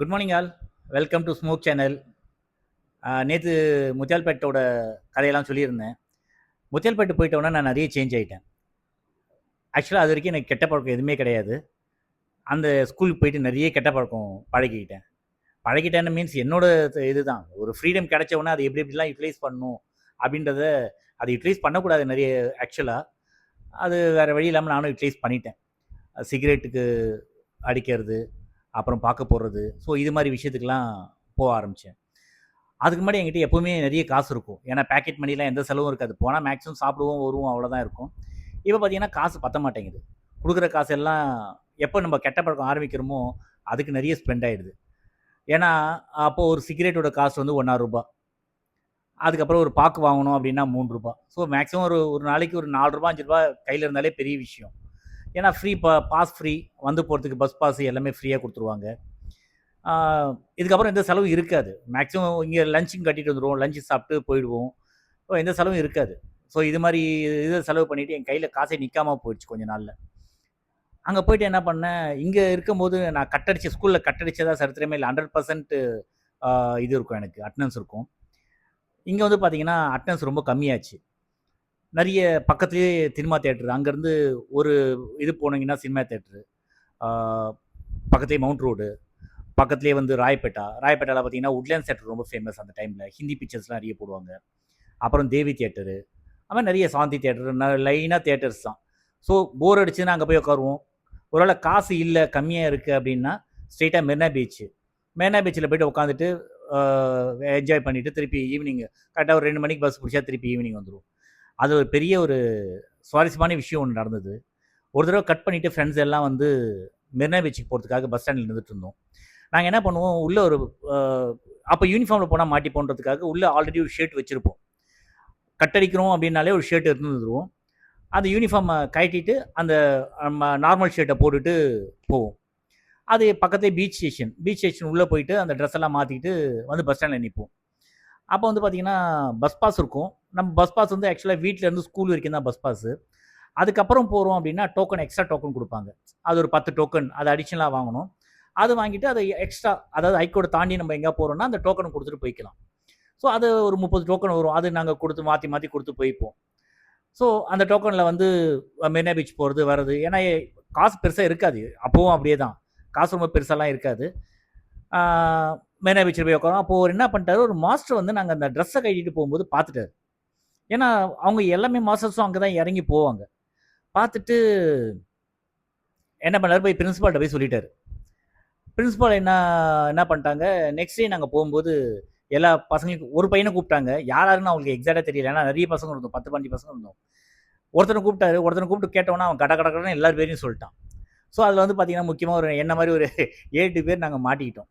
Good morning all. Welcome to smoke channel. நேற்று முத்தியால்பேட்டோட கதையெல்லாம் சொல்லியிருந்தேன். முத்தியால்பேட்டு போயிட்டோன்னா நான் நிறைய சேஞ்ச் ஆகிட்டேன். ஆக்சுவலாக அது வரைக்கும் எனக்கு கெட்ட பழக்கம் எதுவுமே கிடையாது. அந்த ஸ்கூலுக்கு போயிட்டு நிறைய கெட்ட பழக்கம் பழகிக்கிட்டேன். பழகிட்டேன்னு மீன்ஸ் என்னோட இதுதான். ஒரு ஃப்ரீடம் கிடைச்ச உடனே அதை எப்படி எப்படிலாம் யூட்டிலைஸ் பண்ணணும் அப்படின்றத அதை யூட்டிலைஸ் பண்ணக்கூடாது நிறைய ஆக்சுவலாக. அது வேறு வழி இல்லாமல் நானும் யூட்டிலைஸ் பண்ணிட்டேன். சிகரெட்டுக்கு அடிக்கிறது, அப்புறம் பார்க்க போடுறது, ஸோ இது மாதிரி விஷயத்துக்கெலாம் போக ஆரம்பித்தேன். அதுக்கு முன்னாடி என்கிட்ட எப்பவுமே நிறைய காசு இருக்கும். ஏன்னா பேக்கெட் மணிலாம் எந்த செலவும் இருக்காது. போனால் மேக்ஸிமம் சாப்பிடுவோம், வருவோம், அவ்வளோதான் இருக்கும். இப்போ பார்த்தீங்கன்னா காசு பத்த மாட்டேங்குது. குடுக்குற காசு எல்லாம் எப்போ நம்ம கெட்ட பழக்கம் ஆரம்பிக்கிறோமோ, அதுக்கு நிறைய ஸ்பெண்ட் ஆயிடுது. ஏன்னா, அப்போ ஒரு சிகரெட்டோட காசு வந்து ரூ. 1.50. அதுக்கப்புறம் ஒரு பாக்கு வாங்கணும் அப்படின்னா ரூ. 3. ஸோ மேக்ஸிமம் ஒரு ஒரு நாளைக்கு ஒரு ரூ. 4 ரூ. 5 கையில இருந்தாலே பெரிய விஷயம். ஏன்னா ஃப்ரீ பாஸ் ஃப்ரீ, வந்து போகிறதுக்கு பஸ் பாஸ் எல்லாமே ஃப்ரீயாக கொடுத்துருவாங்க. இதுக்கப்புறம் எந்த செலவும் இருக்காது. மேக்ஸிமம் இங்கே லஞ்சும் கட்டிட்டு வந்துடுவோம். லஞ்சு சாப்பிட்டு போயிடுவோம். ஸோ எந்த செலவும் இருக்காது. ஸோ இது மாதிரி இதை செலவு பண்ணிவிட்டு என் கையில் காசே நிற்காம போயிடுச்சு கொஞ்ச நாளில். அங்கே போயிட்டு என்ன பண்ணேன், இங்கே இருக்கும்போது நான் கட்டடிச்ச ஸ்கூலில் கட்டடிச்சதா சரித்திரமே இல்லை. 100% இது இருக்கும், எனக்கு அட்டனன்ஸ் இருக்கும். இங்கே வந்து பார்த்தீங்கன்னா அட்டனன்ஸ் ரொம்ப கம்மியாச்சு. நிறைய பக்கத்துலேயே சினிமா தேட்டரு, அங்கேருந்து ஒரு இது போனீங்கன்னா சினிமா தேட்டரு, பக்கத்துலேயே மவுண்ட் ரோடு, பக்கத்துலேயே வந்து ராயப்பேட்டாவில் பார்த்தீங்கன்னா உட்லேண்ட்ஸ் தேட்டர் ரொம்ப ஃபேமஸ் அந்த டைமில். ஹிந்தி பிக்சர்ஸ்லாம் நிறைய போடுவாங்க. அப்புறம் தேவி தேட்டரு, அது நிறைய சாந்தி தேட்டரு, லைனாக தேட்டர்ஸ் தான். ஸோ போர் அடிச்சுன்னா அங்கே போய் உட்காருவோம். ஒருவேளை காசு இல்லை, கம்மியாக இருக்குது அப்படின்னா ஸ்ட்ரெயிட்டாக மெரினா பீச்சில் போய்ட்டு உட்காந்துட்டு என்ஜாய் பண்ணிவிட்டு திருப்பி ஈவினிங் கரெக்டாக ஒரு 2 மணிக்கு பஸ் பிடிச்சா திருப்பி ஈவினிங் வந்துடும். அது ஒரு பெரிய ஒரு சுவாரஸ்யமான விஷயம் ஒன்று நடந்தது. ஒரு தடவை கட் பண்ணிவிட்டு ஃப்ரெண்ட்ஸ் எல்லாம் வந்து மெரினா பீச்சுக்கு போகிறதுக்காக பஸ் ஸ்டாண்டில் நின்றுட்டு இருந்தோம். நாங்கள் என்ன பண்ணுவோம், உள்ளே ஒரு அப்போ யூனிஃபார்மில் போனால் மாட்டிப்போன்றதுக்காக உள்ளே ஆல்ரெடி ஒரு ஷர்ட் வச்சுருப்போம். கட்டடிக்கிறோம் அப்படின்னாலே ஒரு ஷர்ட் எடுத்துருவோம். அந்த யூனிஃபார்மை கழட்டிட்டு அந்த நார்மல் ஷர்ட்டை போட்டுட்டு போவோம். அது பக்கத்துலேயே பீச் ஸ்டேஷன் உள்ளே போயிட்டு அந்த ட்ரெஸ் எல்லாம் மாற்றிட்டு வந்து பஸ் ஸ்டாண்டில் நிற்போம். அப்போ வந்து பார்த்திங்கன்னா பஸ் பாஸ் இருக்கும். நம்ம பஸ் பாஸ் வந்து ஆக்சுவலாக வீட்டிலேருந்து ஸ்கூல் வரைக்கும் தான் பஸ் பாஸு. அதுக்கப்புறம் போகிறோம் அப்படின்னா எக்ஸ்ட்ரா டோக்கன் கொடுப்பாங்க. அது ஒரு 10 டோக்கன், அது அடிஷ்னலாக வாங்கணும். அது வாங்கிட்டு அதை எக்ஸ்ட்ரா, அதாவது ஹைகோர்ட்டை தாண்டி நம்ம எங்கே போகிறோம்னா அந்த டோக்கனை கொடுத்துட்டு போய்க்கலாம். ஸோ அது ஒரு 30 டோக்கன் வரும். அது நாங்கள் கொடுத்து மாற்றி கொடுத்து போய்ப்போம். ஸோ அந்த டோக்கனில் வந்து மெரினா பீச் போகிறது வர்றது, ஏன்னா காசு பெருசாக இருக்காது. அப்போவும் அப்படியே தான், காசு ரொம்ப பெருசாலாம் இருக்காது. மெரினா பீச்சில் போய் உட்காரோம். அப்போது ஒரு என்ன பண்ணிட்டாரு, ஒரு மாஸ்டர் வந்து நாங்கள் அந்த ட்ரெஸ்ஸை கட்டிட்டு போகும்போது பார்த்துட்டாரு. ஏன்னா அவங்க எல்லாமே மாஸ்டர்ஸும் அங்கே தான் இறங்கி போவாங்க. பார்த்துட்டு என்ன பண்ணார், போய் பிரின்ஸிபால்கிட்ட போய் சொல்லிட்டாரு. பிரின்ஸிபால் என்ன பண்ணிட்டாங்க, நெக்ஸ்ட் டே நாங்கள் போகும்போது எல்லா பசங்களுக்கும் ஒரு பையனை கூப்பிட்டாங்க. யாருன்னு அவங்களுக்கு எக்ஸாக்டாக தெரியல. ஏன்னா நிறைய பசங்க இருந்தோம், 10 15 பசங்க இருந்தோம். ஒருத்தனை கூப்பிட்டு கேட்டோன்னா அவன் கடன்னு எல்லார் பேரையும் சொல்லிட்டான். ஸோ அதில் வந்து பார்த்தீங்கன்னா முக்கியமாக ஒரு என்ன மாதிரி ஒரு 7 பேர் நாங்கள் மாட்டிக்கிட்டோம்.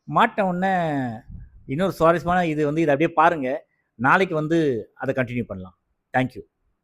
மாட்டின உடனே இன்னொரு சுவாரஸ்யமான இது வந்து இதை அப்படியே பாருங்கள். நாளைக்கு வந்து அதை கண்டினியூ பண்ணலாம். தேங்க்யூ.